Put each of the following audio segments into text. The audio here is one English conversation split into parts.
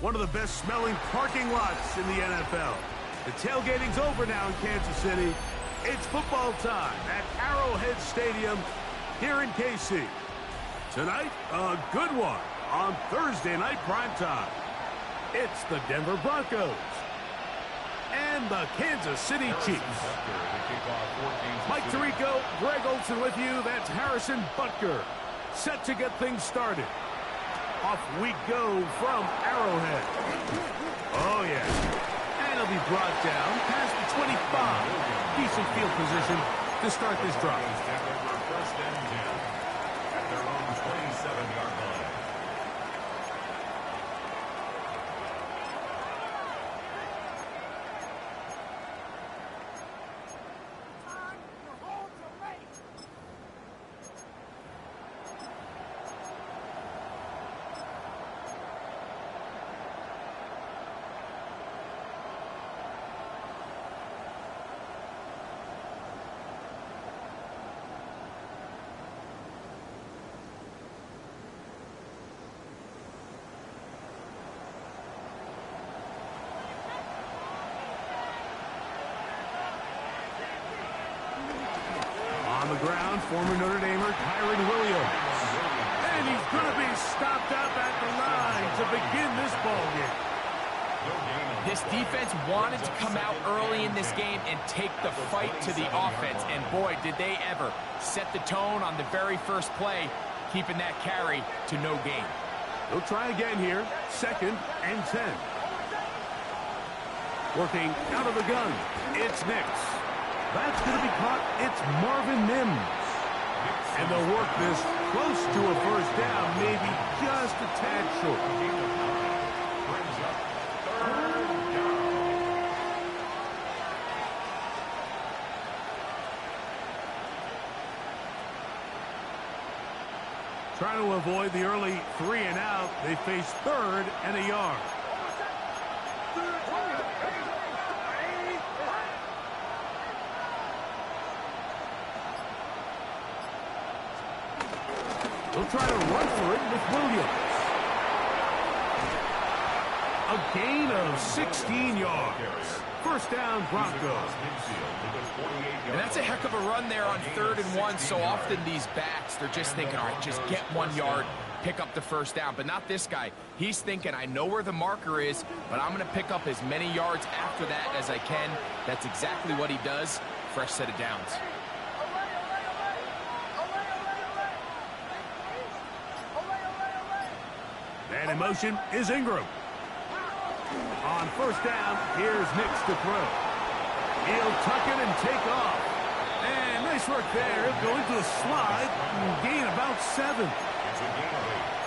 one of the best smelling parking lots in the NFL. The tailgating's over now in Kansas City. It's football time at Arrowhead Stadium here in KC. Tonight, a good one on Thursday night primetime. It's the Denver Broncos and the Kansas City Chiefs. Mike Tirico, Greg Olsen with you. That's Harrison Butker. Set to get things started. Off we go from Arrowhead. Oh, yeah. And it'll be brought down past the 25. Decent field position to start this drive. First and 10 at their own 27-yard line. On the ground, former Notre Damer Kyren Williams. And he's going to be stopped up at the line to begin this ball game. This defense wanted to come out early in this game and take the fight to the offense. And boy, did they ever set the tone on the very first play, keeping that carry to no gain. They'll try again here. 2nd and 10. Working out of the gun. It's Nix. That's going to be caught. It's Marvin Mims. And they'll work this close to a first down, maybe just a tad short. Brings up 3rd down. Trying to avoid the early 3 and out. They face 3rd and a yard. They'll try to run for it with Williams. A gain of 16 yards. First down, Broncos. And that's a heck of a run there on 3rd and 1. So often these backs, they're just thinking, all right, just get 1 yard, pick up the first down. But not this guy. He's thinking, I know where the marker is, but I'm going to pick up as many yards after that as I can. That's exactly what he does. Fresh set of downs. And in motion is Ingram. On first down, here's Nix to throw. He'll tuck it and take off. And nice work there. Going to a slide and gain about 7.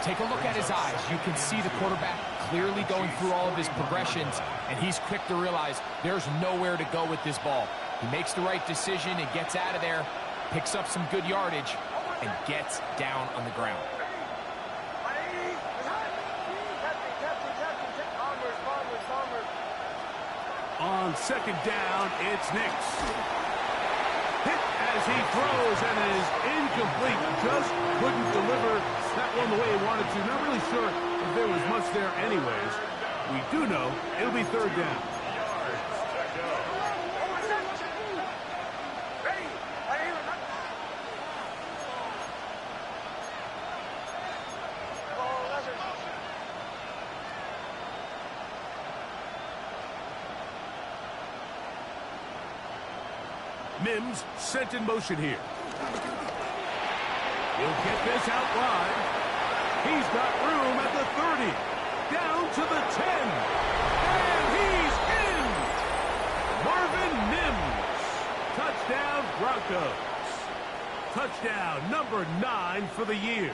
Take a look at his eyes. You can see the quarterback clearly going through all of his progressions, and he's quick to realize there's nowhere to go with this ball. He makes the right decision and gets out of there, picks up some good yardage, and gets down on the ground. On 2nd down, it's Nix. Hit as he throws and is incomplete. Just couldn't deliver that one the way he wanted to. Not really sure if there was much there anyways. We do know it'll be 3rd down. Mims sent in motion here. He'll get this out wide. He's got room at the 30. Down to the 10. And he's in. Marvin Mims. Touchdown Broncos. Touchdown number 9 for the year.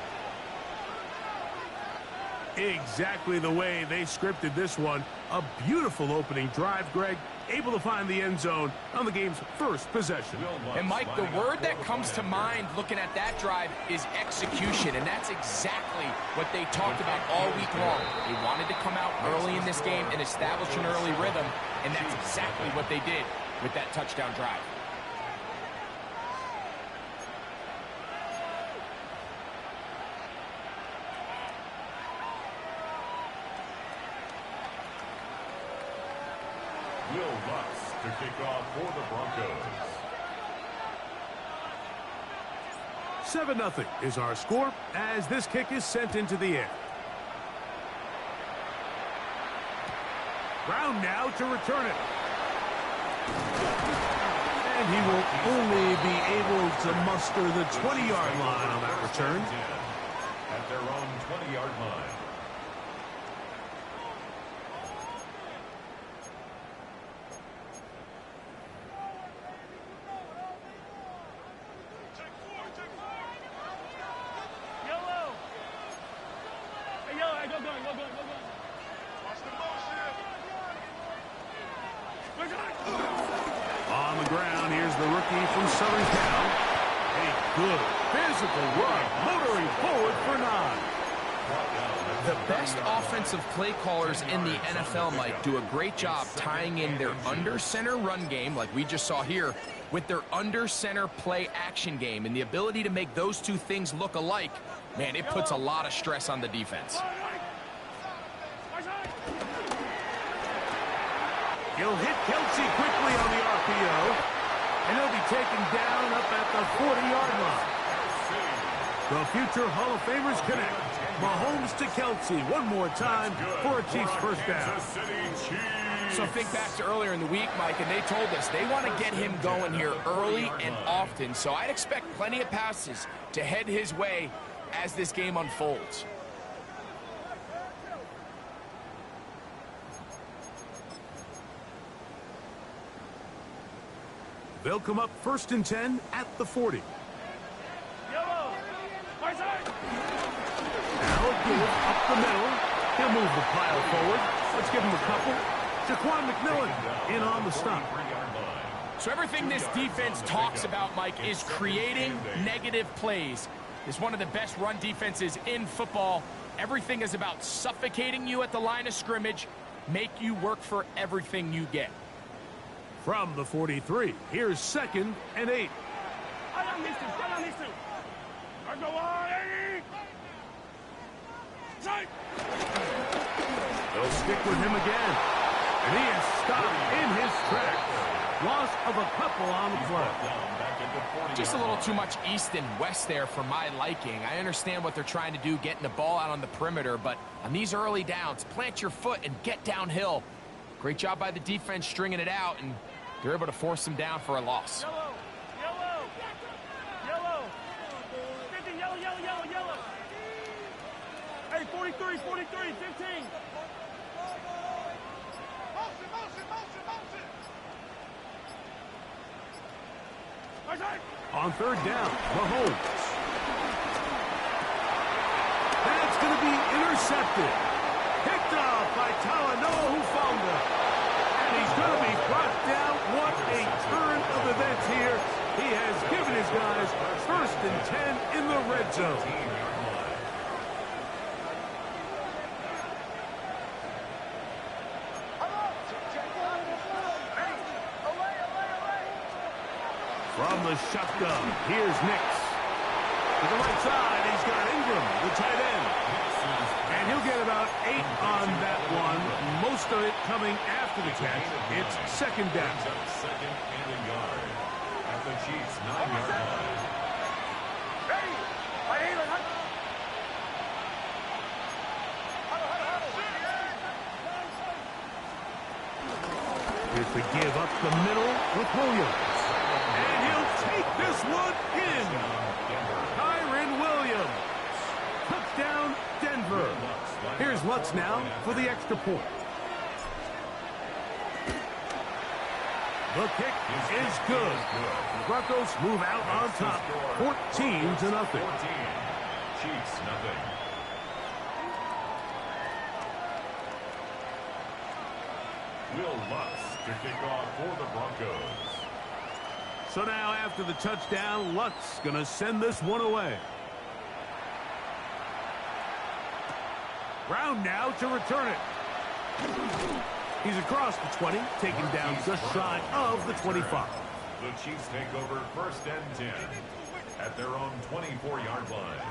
Exactly the way they scripted this one. A beautiful opening drive, Greg. Able to find the end zone on the game's first possession. And, Mike, the word that comes to mind looking at that drive is execution, and that's exactly what they talked about all week long. They wanted to come out early in this game and establish an early rhythm, and that's exactly what they did with that touchdown drive. Will Lutz to kick off for the Broncos. 7-0 is our score as this kick is sent into the air. Brown now to return it. And he will only be able to muster the 20-yard line on that return. At their own 20-yard line. On the ground, here's the rookie from Southern Cal. A good physical run, motoring forward for 9. The best offensive play callers in the NFL, Mike, do a great job tying in their under-center run game, like we just saw here, with their under-center play action game. And the ability to make those two things look alike, man, it puts a lot of stress on the defense. He'll hit Kelce quickly on the RPO, and he'll be taken down up at the 40-yard line. The future Hall of Famers connect. Mahomes to Kelce one more time for a Chiefs first down. So think back to earlier in the week, Mike, and they told us they want to get him going here early and often. So I'd expect plenty of passes to head his way as this game unfolds. They'll come up 1st and 10 at the 40. Now a give up the middle. He'll move the pile forward. Let's give him a couple. Jaquan McMillan in on the stop. So everything this defense talks about, Mike, is creating negative plays. It's one of the best run defenses in football. Everything is about suffocating you at the line of scrimmage, make you work for everything you get. From the 43, here's 2nd and 8. They'll stick with him again. And he is stopped in his tracks. Loss of a couple on the play. Just a little too much east and west there for my liking. I understand what they're trying to do, getting the ball out on the perimeter, but on these early downs, plant your foot and get downhill. Great job by the defense stringing it out, and they're able to force him down for a loss. Yellow. 50, yellow. Hey, 43, 15. On 3rd down, Mahomes. That's going to be intercepted. Picked off by Talanoa, who fumbled. And he's going to be brought down. What a turn of events here. He has given his guys 1st and 10 in the red zone. From the shotgun, here's Nix. To the right side, he's got Ingram, the tight end. And he'll get about 8 on that one. Most of it coming after the catch. It's 2nd down. Second and a yard. At the Chiefs' 9-yard line. Here's the give up the middle with Williams. And he'll take this one in. Kyren Williams. Touchdown, Denver. Here's Lutz now for the extra point. The kick is good. The Broncos move out on top, 14-0. 14. Chiefs, nothing. Will Lutz to kick off for the Broncos. So now after the touchdown, Lutz going to send this one away. Brown now to return it. He's across the 20, taken down just shy of the 25. The Chiefs take over 1st and 10 at their own 24-yard line.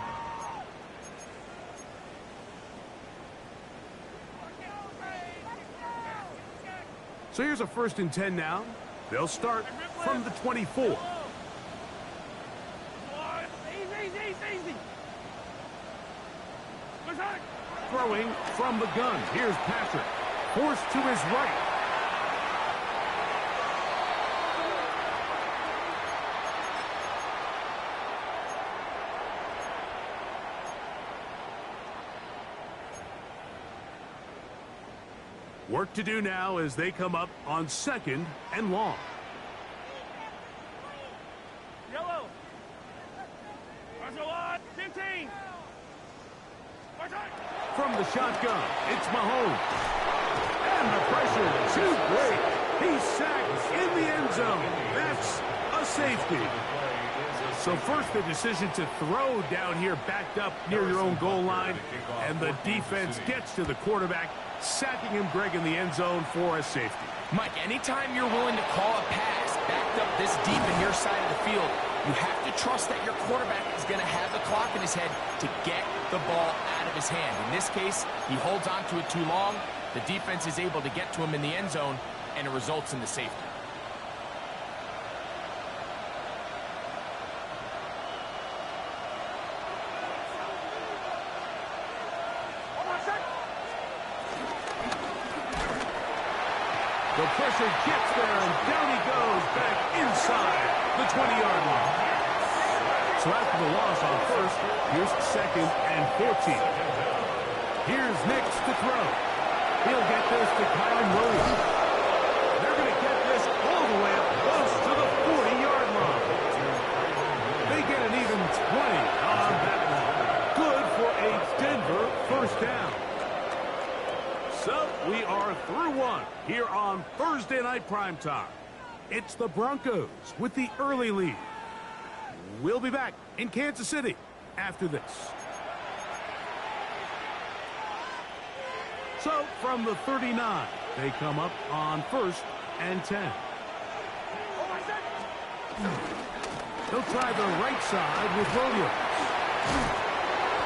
So here's a 1st and 10 now. They'll start from the 24. Easy. Throwing from the gun. Here's Patrick. Forced to his right. Work to do now as they come up on 2nd and long. Yellow. Martial art. 15. From the shotgun, it's Mahomes. And the pressure too great. He's sacked in the end zone. That's a safety. So first the decision to throw down here backed up near your own goal line. And the defense gets to the quarterback, sacking him, Greg, in the end zone for a safety. Mike, anytime you're willing to call a pass backed up this deep in your side of the field, you have to trust that your quarterback is going to have the clock in his head to get the ball out of his hand. In this case, he holds on to it too long. The defense is able to get to him in the end zone, and it results in the safety. The pressure gets there, and down he goes back inside the 20-yard line. So after the loss on 1st, here's 2nd and 14. Here's Nix to throw. He'll get this to Kyren Williams. They're going to get this all the way up close to the 40-yard line. They get an even 20 on that one. Good for a Denver 1st down. So we are through one here on Thursday Night Primetime. It's the Broncos with the early lead. We'll be back in Kansas City after this. So from the 39, they come up on 1st and 10. They'll try the right side with Williams.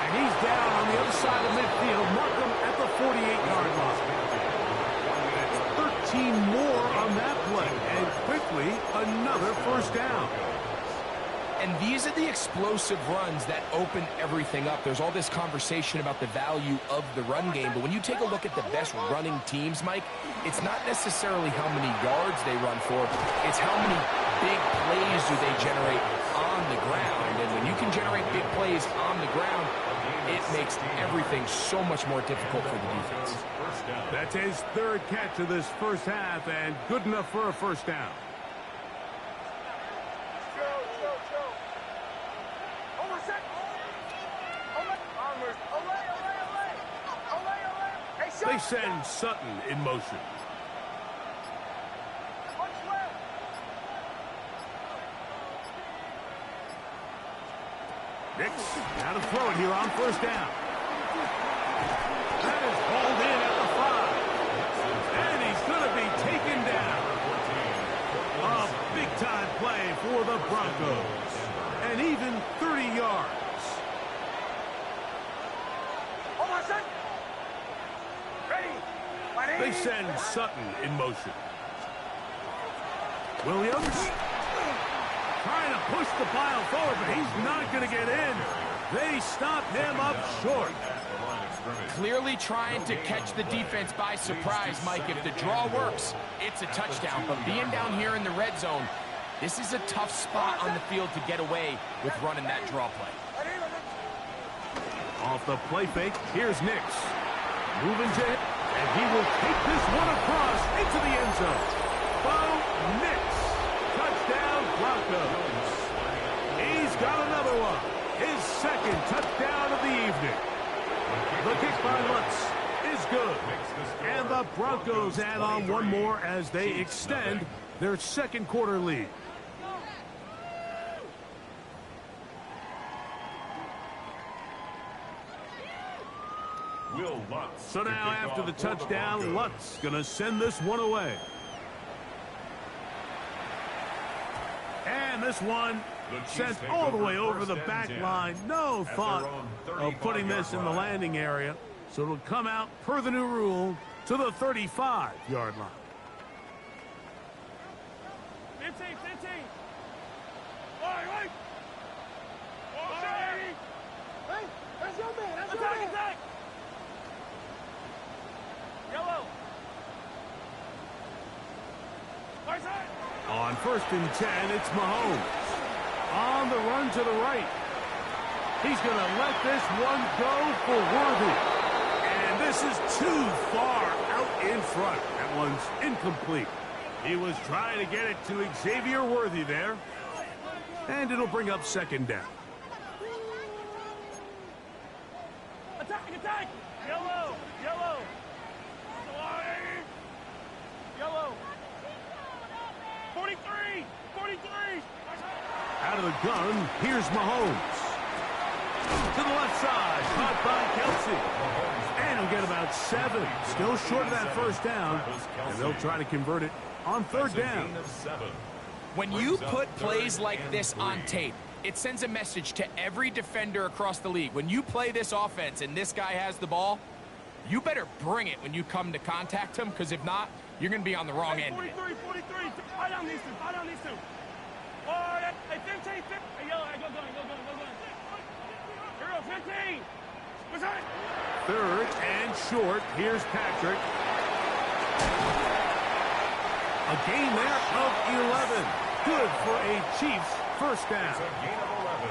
And he's down on the other side of midfield. Mark him at the 48-yard line. 13 more on that play. And quickly, another 1st down. And these are the explosive runs that open everything up. There's all this conversation about the value of the run game, but when you take a look at the best running teams, Mike, it's not necessarily how many yards they run for, it's how many big plays do they generate on the ground. And when you can generate big plays on the ground, it makes everything so much more difficult for the defense. That's his 3rd catch of this 1st half, and good enough for a 1st down. They send Sutton in motion. Nix, now to throw it here on 1st down. That is hauled in at the 5. And he's going to be taken down. A big-time play for the Broncos. And even 30 yards. They send Sutton in motion. Williams trying to push the pile forward, but he's not going to get in. They stop him up short. Clearly trying to catch the defense by surprise, Mike. If the draw works, it's a touchdown. But being down here in the red zone, this is a tough spot on the field to get away with running that draw play. Off the play fake, here's Nix. Moving to him, and he will take this one across into the end zone. Bo Nix. Touchdown, Broncos. He's got another one. His 2nd touchdown of the evening. The kick by Lutz is good. And the Broncos add on one more as they extend their 2nd quarter lead. Will Lutz. So now after the touchdown, Lutz going to send this one away. And this one sent all the way over the back line. No thought of putting this in the landing area. So it'll come out per the new rule to the 35-yard line. first and 10. It's Mahomes. On the run to the right. He's going to let this one go for Worthy. And this is too far out in front. That one's incomplete. He was trying to get it to Xavier Worthy there. And it'll bring up second down. Attack, attack! Yellow, yellow. Yellow. 43, 43. Out of the gun, here's Mahomes. To the left side, caught by Kelce. And he'll get about 7. Still short of that first down. And they'll try to convert it on third down. When you put plays like this on tape, it sends a message to every defender across the league. When you play this offense and this guy has the ball, you better bring it when you come to contact him, because if not, you're going to be on the wrong end. 43, 43. Fight on these two, fight on these two. Oh, hey, 15, 15. Hey, yellow, hey, go going. Here we go, 15. What's that? Third and short. Here's Patrick. A gain there of 11. Good for a Chiefs first down. It's a gain of 11.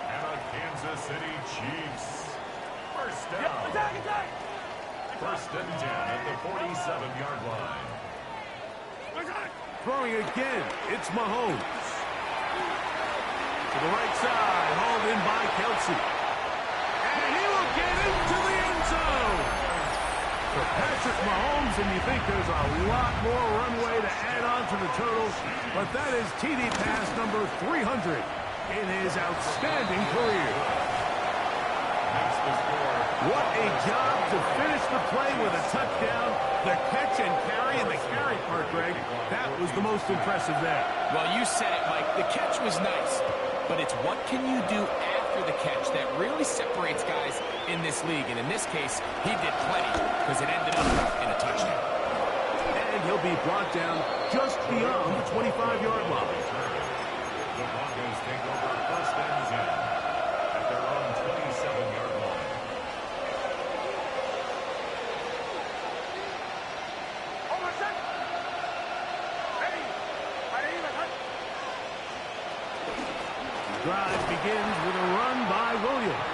And a Kansas City Chiefs first down. Yep, attack. First and 10 at the 47-yard line. What's that? Throwing again. It's Mahomes. To the right side. Hauled in by Kelce. And he will get into the end zone. For Patrick Mahomes, and you think there's a lot more runway to add on to the total, but that is TD pass number 300 in his outstanding career. That's the score. What a job to finish the play with a touchdown. The catch and carry, and the carry part, Greg, that was the most impressive there. Well, you said it, Mike. The catch was nice, but it's what can you do after the catch that really separates guys in this league. And in this case, he did plenty because it ended up in a touchdown. And he'll be brought down just beyond the 25-yard line. The Broncos take over first and 10 at their own 27-yard line. Drive begins with a run by Williams.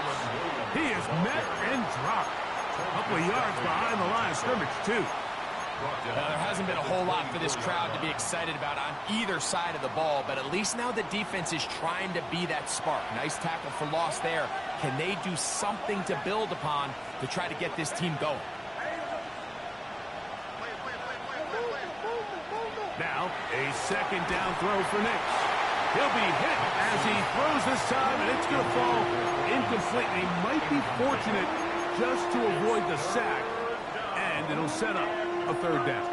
He is met and dropped. A couple of yards behind the line of scrimmage, too. Now, there hasn't been a whole lot for this crowd to be excited about on either side of the ball, but at least now the defense is trying to be that spark. Nice tackle for loss there. Can they do something to build upon to try to get this team going? Now, a second down throw for Nix. He'll be hit as he throws this time, and it's going to fall incomplete. He might be fortunate just to avoid the sack, and it'll set up a third down.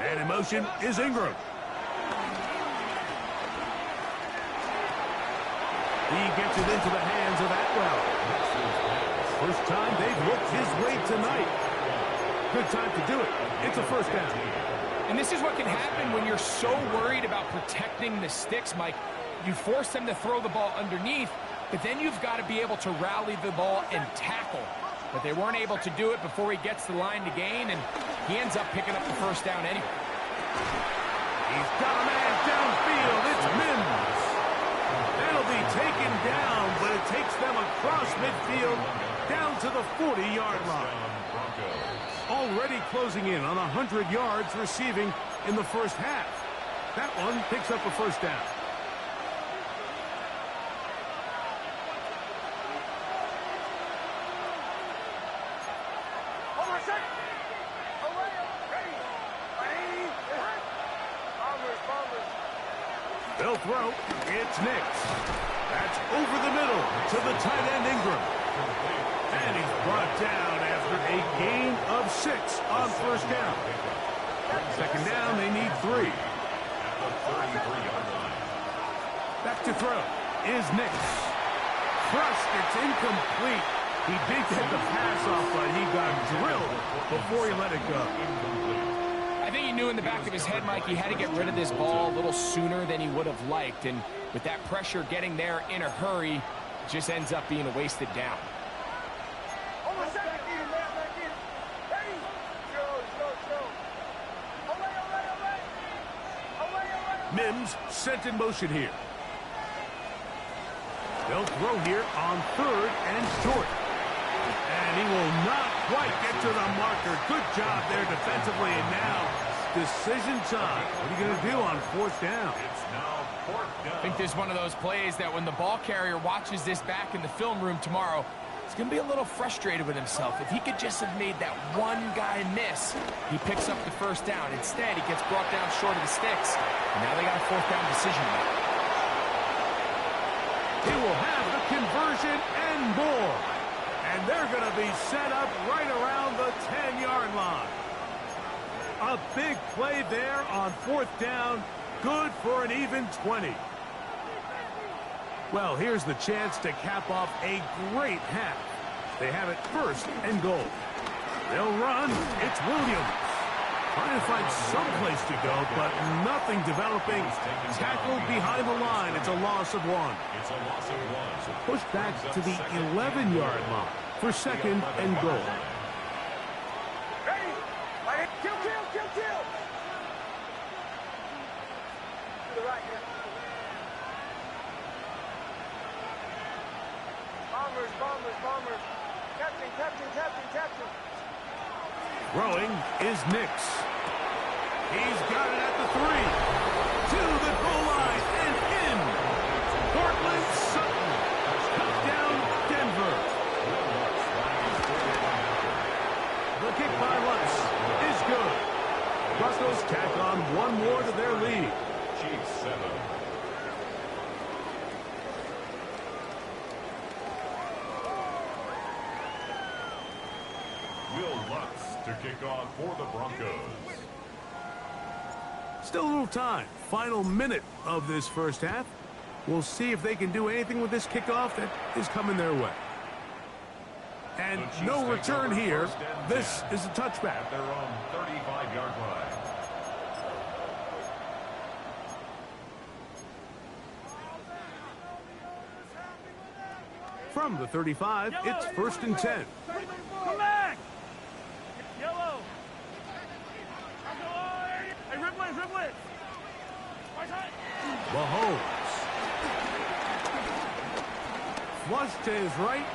And in motion is Ingram. He gets it into the hands of Atwell. First time they've looked his way tonight. Good time to do it. It's a first down. And this is what can happen when you're so worried about protecting the sticks, Mike. You force them to throw the ball underneath, but then you've got to be able to rally the ball and tackle. But they weren't able to do it before he gets the line to gain, and he ends up picking up the first down anyway. He's got a man downfield. It's Mims. That'll be taken down, but it takes them across midfield down to the 40-yard line. Already closing in on 100 yards receiving in the first half. That one picks up a first down. They'll throw. It's Nix. That's over the middle to the tight end Ingram. And he's brought down after a gain of 6 on first down. Second down, they need 3. Back to throw is Nix. Crushed, it's incomplete. He did get the pass off, but he got drilled before he let it go. I I think he knew in the back of his head, Mike, he had to get rid of this ball a little sooner than he would have liked. And with that pressure getting there in a hurry, it just ends up being a wasted down. Mims sent in motion here. They'll throw here on 3rd and short. And he will not quite get to the marker. Good job there defensively. And now, decision time. What are you going to do on 4th down? It's now 4th down. I think this is one of those plays that when the ball carrier watches this back in the film room tomorrow, he's going to be a little frustrated with himself. If he could just have made that one guy miss, he picks up the 1st down. Instead, he gets brought down short of the sticks. And now they got a 4th down decision to make. He will have the conversion and more. And they're going to be set up right around the 10-yard line. A big play there on 4th down. Good for an even 20. Well, here's the chance to cap off a great half. They have it 1st and goal. They'll run. It's Williams. Trying to find some place to go, but nothing developing. Tackled behind the line. It's a loss of 1. It's a loss of 1. So Push back to the 11-yard line for 2nd and goal. Ready? Kill, kill, kill, kill. To the right, yeah. Bombers, bombers, bombers. Captain, captain, captain, captain. Throwing is Nix. He's got it at the 3. To the goal line and in. Cortland Sutton. Touchdown, Denver. The kick by Lutz is good. Broncos tack on 1 more to their lead. Chiefs 7. Will Lutz to kick off for the Broncos. Still a little time. Final minute of this 1st half. We'll see if they can do anything with this kickoff that is coming their way. And no return here. This is a touchback. At their own 35-yard line. From the 35, it's 1st and 10. Come back. Yellow. Hey, Ripley, Ripley. Mahomes. Flush to his right.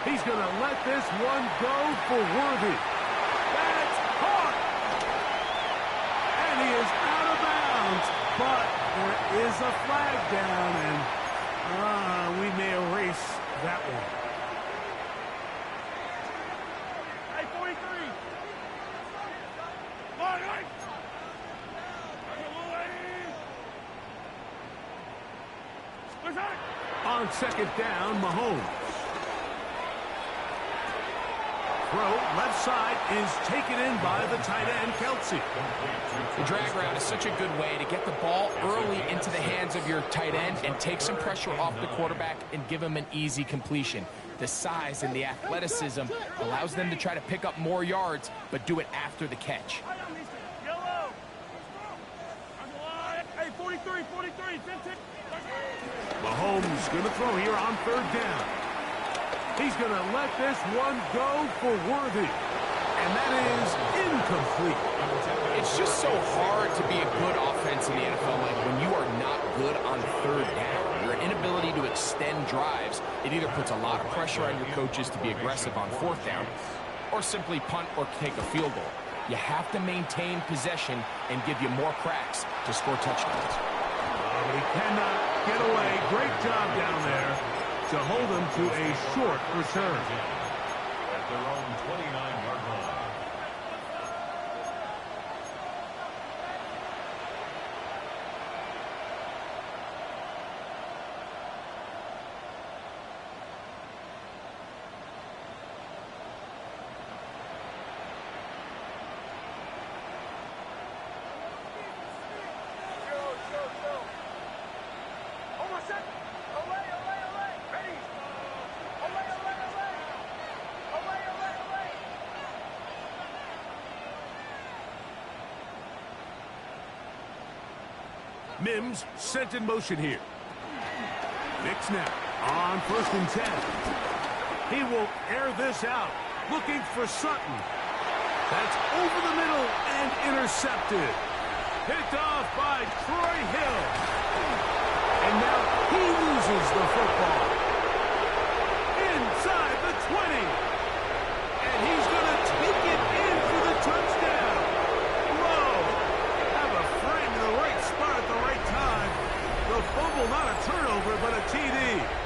He's going to let this one go for Worthy. That's caught. And he is out of bounds. But there is a flag down, and we may erase that one. Hey, 43. On 2nd down, Mahomes. Throw, left side, is taken in by the tight end, Kelsey. The drag route is such a good way to get the ball early into the hands of your tight end and take some pressure off the quarterback and give him an easy completion. The size and the athleticism allows them to try to pick up more yards, but do it after the catch. Yellow. Hey, 43, 43, 15. Mahomes going to throw here on 3rd down. He's going to let this one go for Worthy. And that is incomplete. It's just so hard to be a good offense in the NFL, Mike, when you are not good on 3rd down. Your inability to extend drives, it either puts a lot of pressure on your coaches to be aggressive on 4th down, or simply punt or take a field goal. You have to maintain possession and give you more cracks to score touchdowns. But he cannot get away. Great job down there to hold him to a short return. At their own 29-yard line. Mims sent in motion here. Nix now on 1st and 10. He will air this out, looking for Sutton. That's over the middle and intercepted. Picked off by Troy Hill. And now he loses the football. Inside the 20. And he's going to take it in for the touchdown. Whoa. Have a friend in the right spot at the right time. The fumble, not a turnover, but a TD.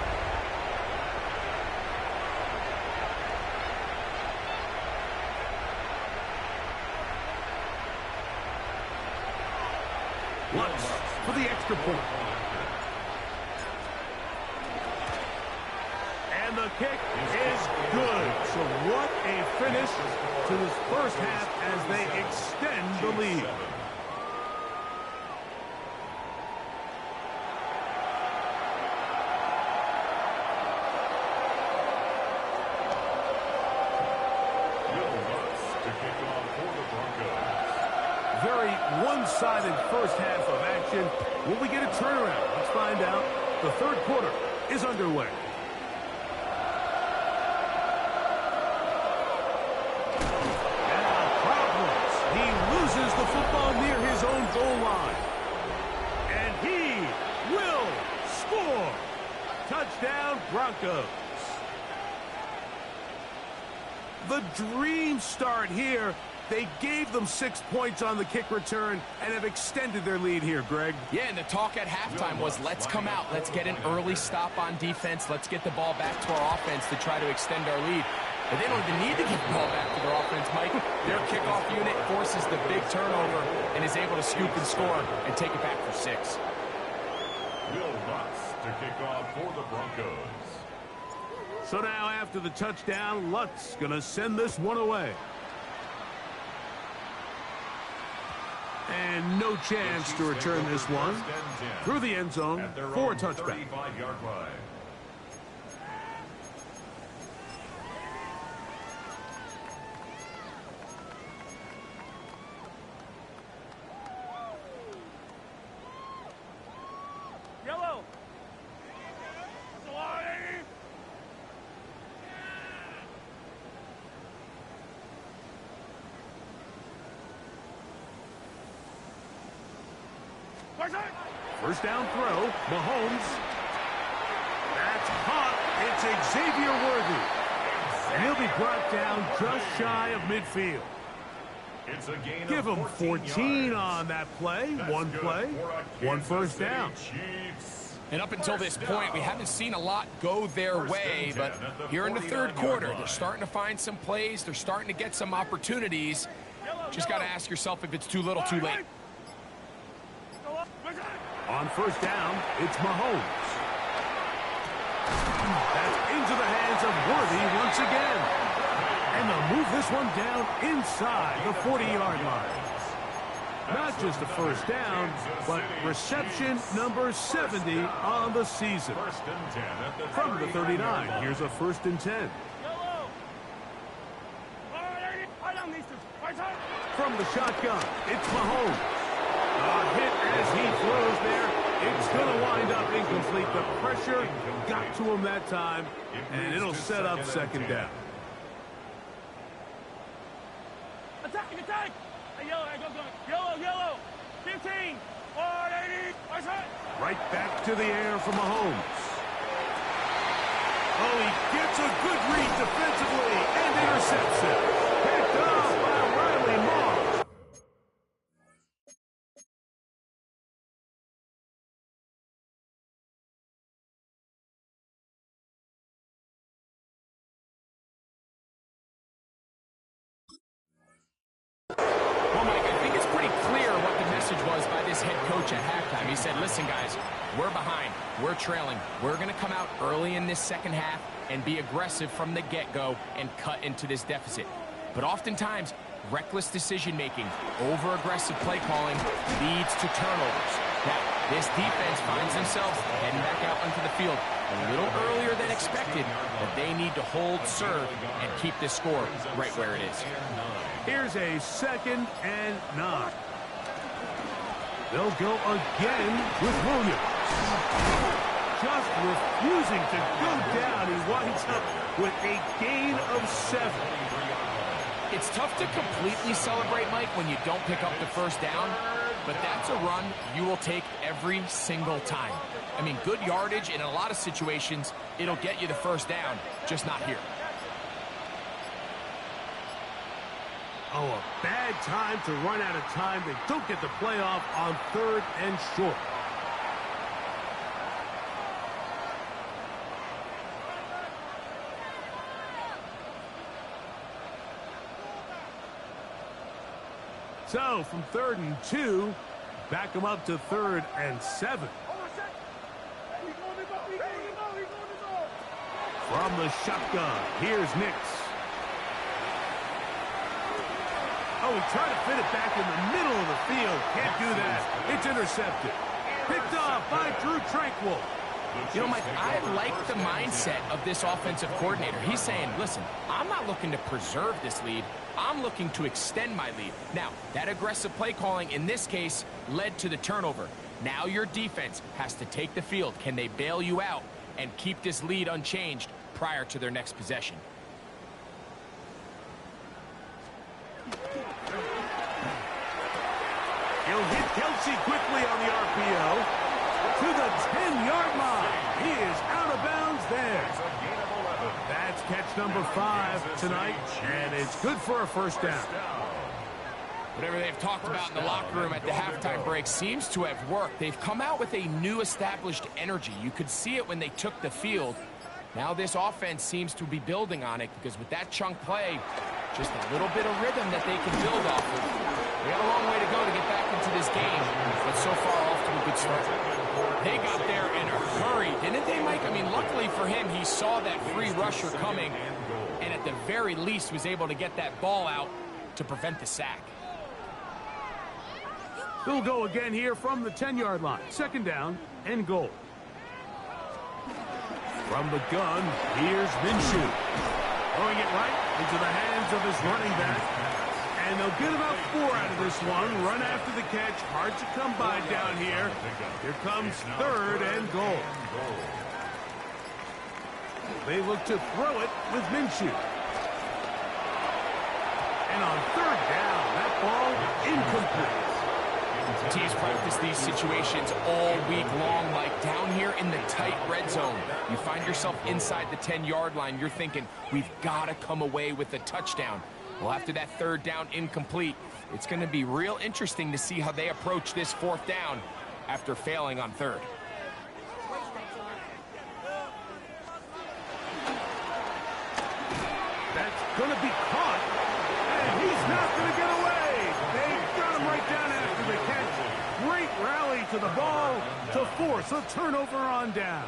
Lutz for the extra point. And the kick is good. So what a finish to this first half as they extend the lead. Very one-sided first half of action. Will we get a turnaround? Let's find out. The third quarter is underway. Now problems. He loses the football near his own goal line. And he will score. Touchdown, Broncos. The dream start here. They gave them 6 points on the kick return and have extended their lead here, Greg. Yeah, and the talk at halftime was, let's come out. Let's get an early stop on defense. Let's get the ball back to our offense to try to extend our lead. But they don't even need to get the ball back to their offense, Mike. Their kickoff unit forces the big turnover and is able to scoop and score and take it back for 6. Will Lutz to kick off for the Broncos. So now after the touchdown, Lutz going to send this one away. And no chance to return this one through the end zone for a touchback. Yellow. First down throw, Mahomes. That's caught. It's Xavier Worthy. And he'll be brought down just shy of midfield. It's a gain Give him of 14 on that play. One play, one first down. And up until this point, we haven't seen a lot go their way, but here in the third quarter, they're starting to find some plays. They're starting to get some opportunities. Just got to ask yourself if it's too little, too late. On first down, it's Mahomes. That's into the hands of Worthy once again. And they'll move this one down inside the 40-yard line. Not just a first down, but reception number 70 on the season. From the 39, here's a 1st and 10. From the shotgun, it's Mahomes. A hit as he throws there. It's going to wind up incomplete. The pressure got to him that time, and it'll set up second down. Attack, attack! Yellow, yellow, yellow! 15, 480, right back to the air for Mahomes. Oh, he gets a good read defensively and intercepts it. Picked off by Riley Moss. Well, Mike, I think it's pretty clear what the message was by this head coach at halftime. He said, listen, guys, we're behind. We're trailing. We're going to come out early in this second half and be aggressive from the get-go and cut into this deficit. But oftentimes, reckless decision-making, over-aggressive play calling leads to turnovers. Now, this defense finds themselves heading back out onto the field a little earlier than expected, but they need to hold serve and keep this score right where it is. Here's a 2nd and 9. They'll go again with Williams. Just refusing to go down. He winds up with a gain of 7. It's tough to completely celebrate, Mike, when you don't pick up the first down, but that's a run you will take every single time. I mean, good yardage in a lot of situations, it'll get you the first down, just not here. Oh, a bad time to run out of time. They don't get the playoff on 3rd and short. So, from 3rd and 2, back them up to 3rd and 7. From the shotgun, here's Nix. Oh, he tried to fit it back in the middle of the field. Can't do that. It's intercepted. Picked off by Drue Tranquill. You know, Mike, I like the mindset of this offensive coordinator. He's saying, listen, I'm not looking to preserve this lead. I'm looking to extend my lead. Now, that aggressive play calling in this case led to the turnover. Now your defense has to take the field. Can they bail you out and keep this lead unchanged prior to their next possession? He'll hit Kelsey quickly on the RPO. To the 10-yard line. He is out of bounds there. That's catch number 5 tonight, and it's good for a first down. Whatever they've talked about in the locker room at the halftime break seems to have worked. They've come out with a new established energy. You could see it when they took the field. Now this offense seems to be building on it because with that chunk play, just a little bit of rhythm that they can build off of. We have a long way to go to get back into this game, but so far off to a good start. They got there in a hurry, didn't they, Mike? I mean, luckily for him, he saw that free rusher coming and at the very least was able to get that ball out to prevent the sack. They'll go again here from the 10-yard line. 2nd down and goal. From the gun, here's Minshew. Throwing it right into the hands of his running back. And they'll get about 4 out of this one. Run after the catch. Hard to come by down here. Here comes 3rd and goal. They look to throw it with Minshew. And on 3rd down, that ball incomplete. Teams practice these situations all week long, like down here in the tight red zone. You find yourself inside the 10-yard line. You're thinking, we've got to come away with a touchdown. Well, after that 3rd down incomplete, it's going to be real interesting to see how they approach this 4th down after failing on 3rd. That's going to be caught, and he's not going to get away. They got him right down after the catch. Great rally to the ball to force a turnover on down.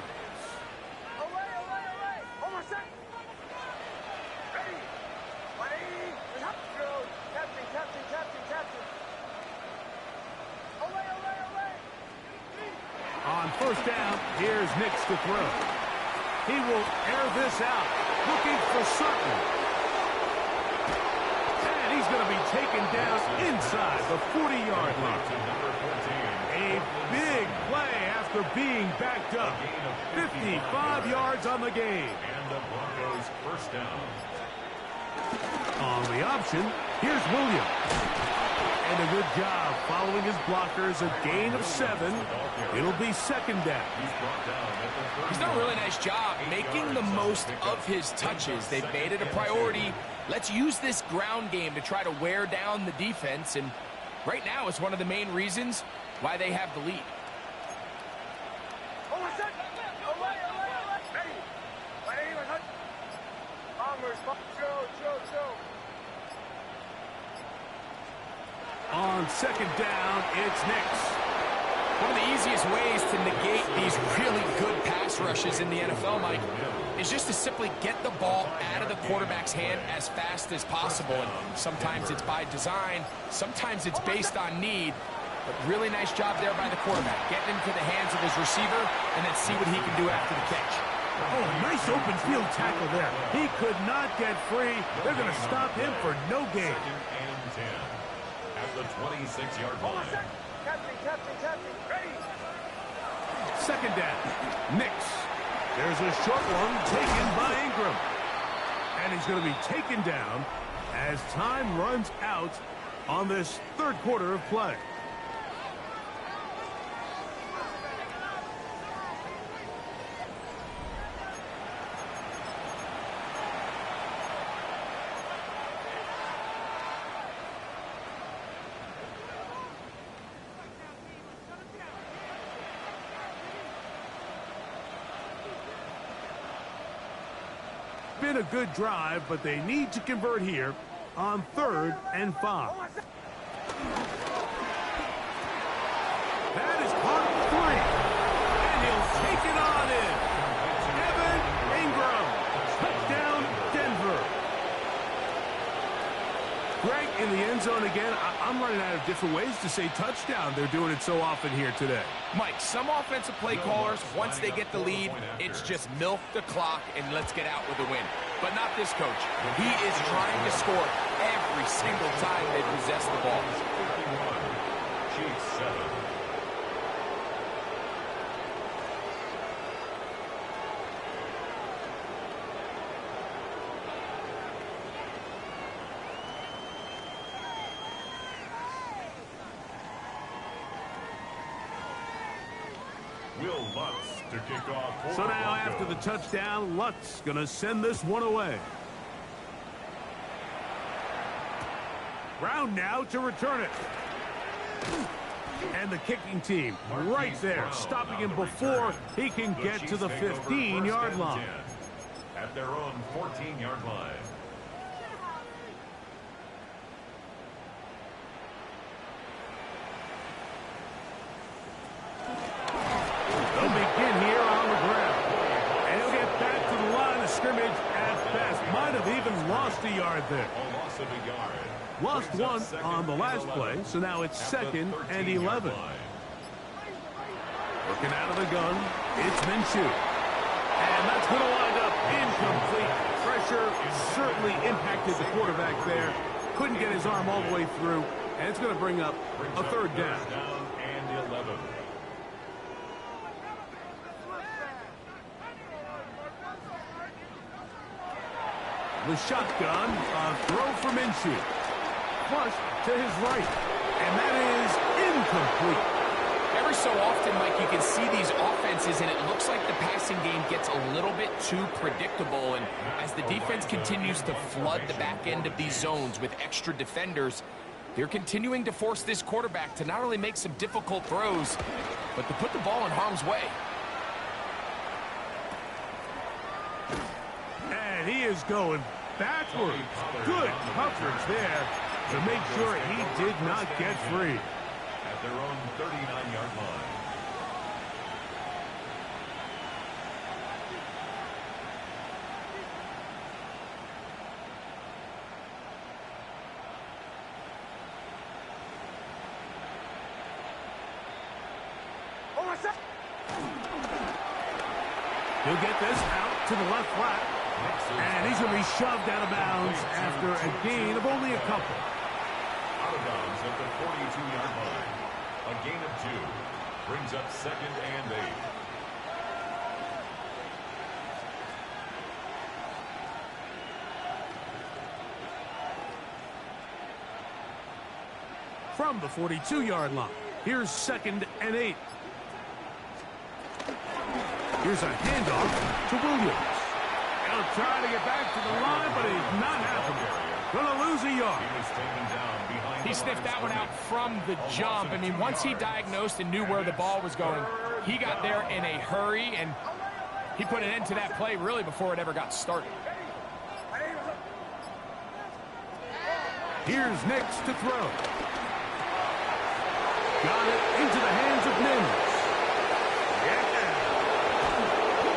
On 1st down, here's Nix to throw. He will air this out, looking for Sutton. And he's going to be taken down inside the 40-yard line. A big play after being backed up. 55 yards on the game. And the Broncos first down. On the option, here's Williams. And a good job following his blockers, a gain of 7. It'll be 2nd down. He's done a really nice job making the most of his touches. They've made it a priority. Let's use this ground game to try to wear down the defense. And right now, it's one of the main reasons why they have the lead. On 2nd down, it's Nix. One of the easiest ways to negate these really good pass rushes in the NFL, Mike, is just to simply get the ball out of the quarterback's hand as fast as possible. And sometimes it's by design, sometimes it's based on need. But really nice job there by the quarterback, getting into the hands of his receiver and then see what he can do after the catch. Oh, nice open field tackle there. He could not get free. They're going to stop him for no gain. 2nd and 10 at the 26-yard line. Second down. Nix. There's a short one taken by Ingram. And he's going to be taken down as time runs out on this third quarter of play. Been a good drive, but they need to convert here on 3rd and 5. That is caught 3, and he'll take it on in. Evan Ingram, touchdown Denver. Greg, in the end zone again. I'm running out of different ways to say touchdown. They're doing it so often here today. Mike, some offensive play callers, once they get the lead, it's just milk the clock and let's get out with a win. But not this coach. He is trying to score every single time they possess the ball. Chiefs 7. Will Lutz to kick off. So now after the touchdown, Lutz going to send this one away. Brown now to return it. And the kicking team right there, stopping him before he can get to the 15-yard line. At their own 14-yard line. They'll begin here on the ground. And he'll get back to the line of scrimmage at best. Might have even lost a yard there. A loss of a yard. Lost one on the last play, so now it's 2nd and 11. Working out of the gun, it's Minshew. And that's going to wind up incomplete. Pressure certainly impacted the quarterback there. Couldn't get his arm all the way through, and it's going to bring up a 3rd down. Down and 11. The shotgun, a throw for Minshew. Flush to his right, and that is incomplete. Every so often, Mike, you can see these offenses, and it looks like the passing game gets a little bit too predictable. And as the defense continues to flood the back end of these zones with extra defenders, they're continuing to force this quarterback to not only make some difficult throws, but to put the ball in harm's way. And he is going backwards. Good coverage there to make sure he did not get free. At their own 39-yard line. He'll get this out to the left flat. And he's going to be shoved out of bounds after a gain of only a couple. Out of bounds at the 42-yard line. A gain of 2 brings up 2nd and 8. From the 42-yard line, here's 2nd and 8. Here's a handoff to Williams. He'll try to get back to the line, but he's not happening. Gonna lose a yard. He was taken down behind. He sniffed that one out from the jump. I mean, once he diagnosed and knew where the ball was going, he got there in a hurry, and he put an end to that play really before it ever got started. Here's Nix to throw. Got it into the hands of Mims.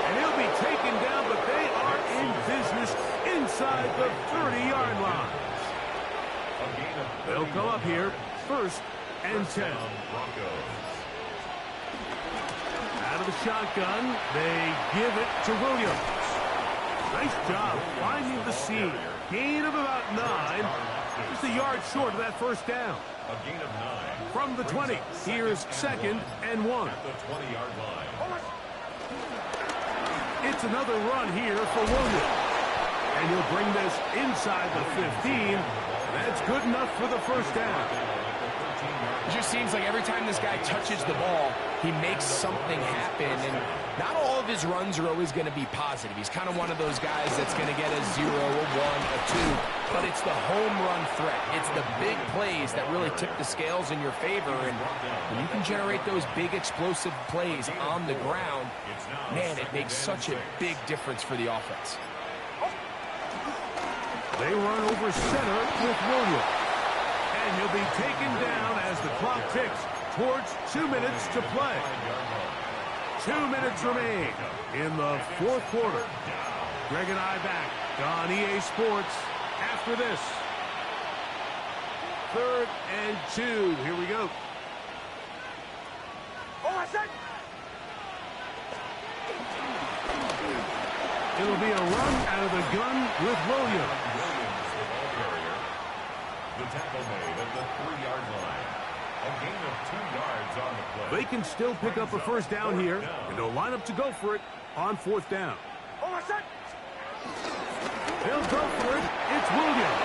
And he'll be taken down, but they are in business inside the 30-yard line. They'll come up here, 1st and 10. Out of the shotgun, they give it to Williams. Nice job finding the seam. Gain of about 9. Just a yard short of that 1st down. A gain of 9. From the 20, here's 2nd and 1. At the 20-yard line. It's another run here for Williams. And he'll bring this inside the 15. That's good enough for the first down. It just seems like every time this guy touches the ball, he makes something happen. And not all of his runs are always going to be positive. He's kind of one of those guys that's going to get a 0, a 1, a 2. But it's the home run threat. It's the big plays that really tip the scales in your favor. And when you can generate those big explosive plays on the ground, man, it makes such a big difference for the offense. They run over center with Williams. And he'll be taken down as the clock ticks towards 2 minutes to play. 2 minutes remain in the fourth quarter. Greg and I back on EA Sports after this. 3rd and 2. Here we go. It'll be a run out of the gun with Williams. The tackle made at the 3-yard line. A gain of 2 yards on the play. They can still pick up a first down here, and they'll line up to go for it on 4th down. He'll go for it. It's Williams.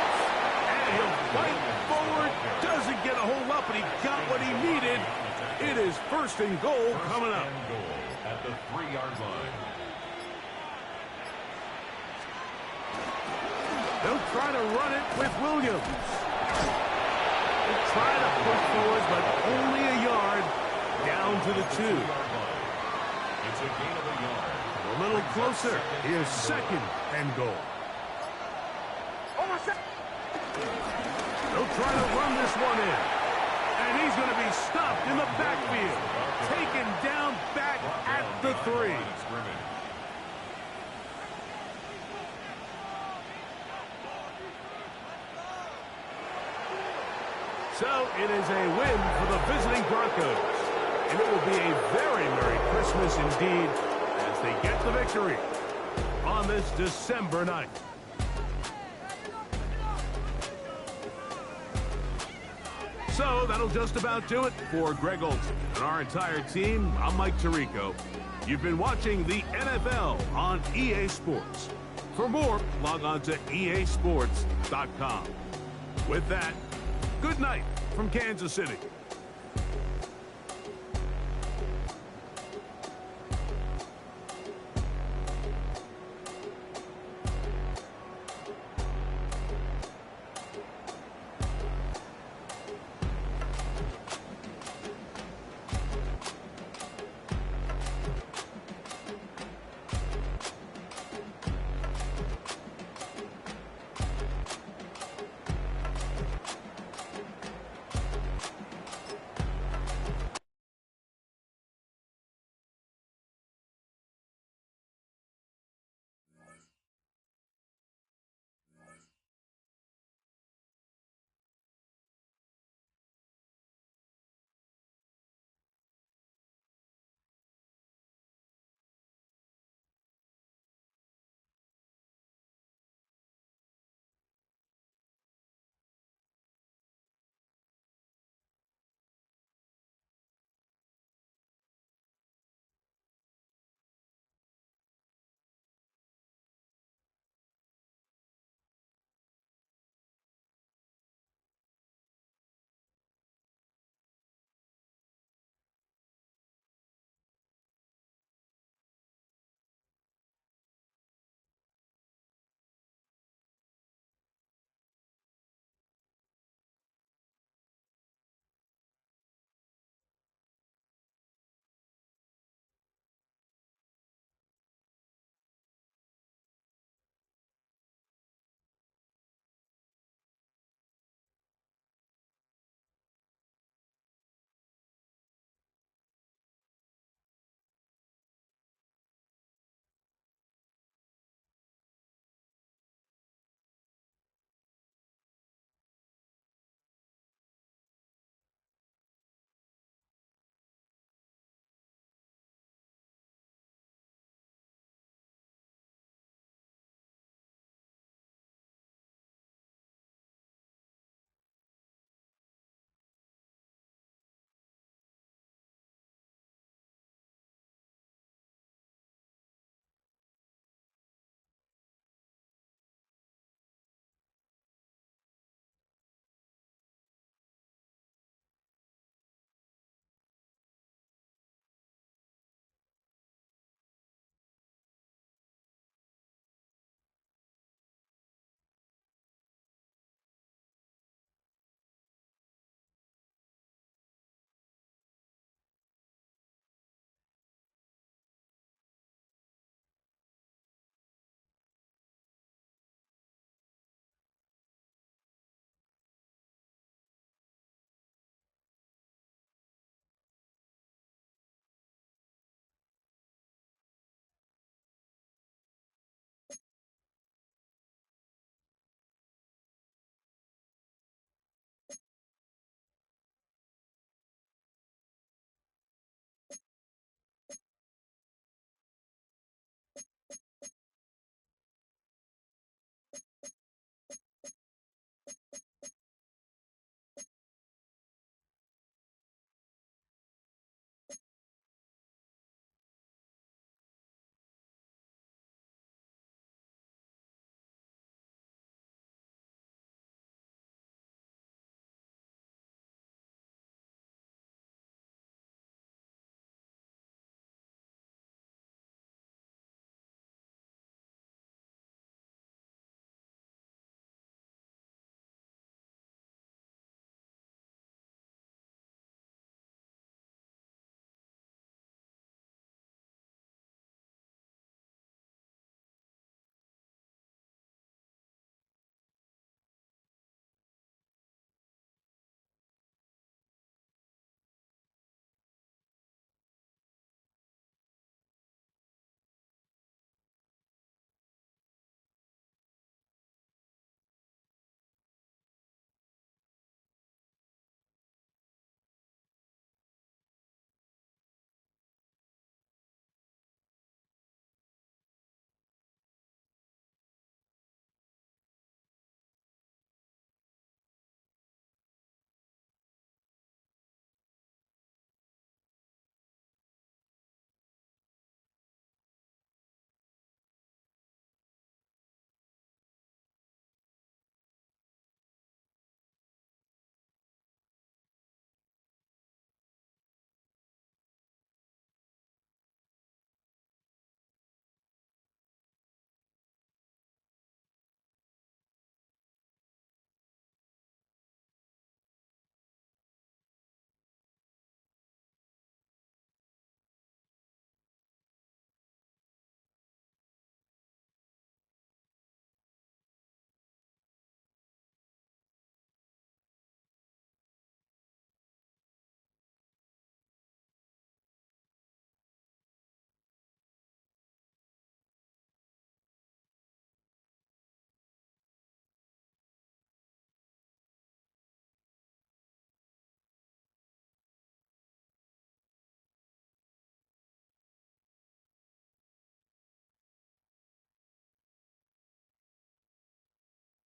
And he'll fight forward. Doesn't get a whole lot, but he got what he needed. It is 1st and goal coming up. At the 3-yard line. They'll try to run it with Williams. They'll try to push forward, but only a yard down to the 2. It's a gain of a yard. A little closer. Here's 2nd and goal. They'll try to run this one in. And he's going to be stopped in the backfield. Taken down back at the 3. So it is a win for the visiting Broncos. And it will be a very Merry Christmas indeed as they get the victory on this December night. So that'll just about do it for Greg Olsen and our entire team. I'm Mike Tirico. You've been watching the NFL on EA Sports. For more, log on to easports.com. With that, good night from Kansas City.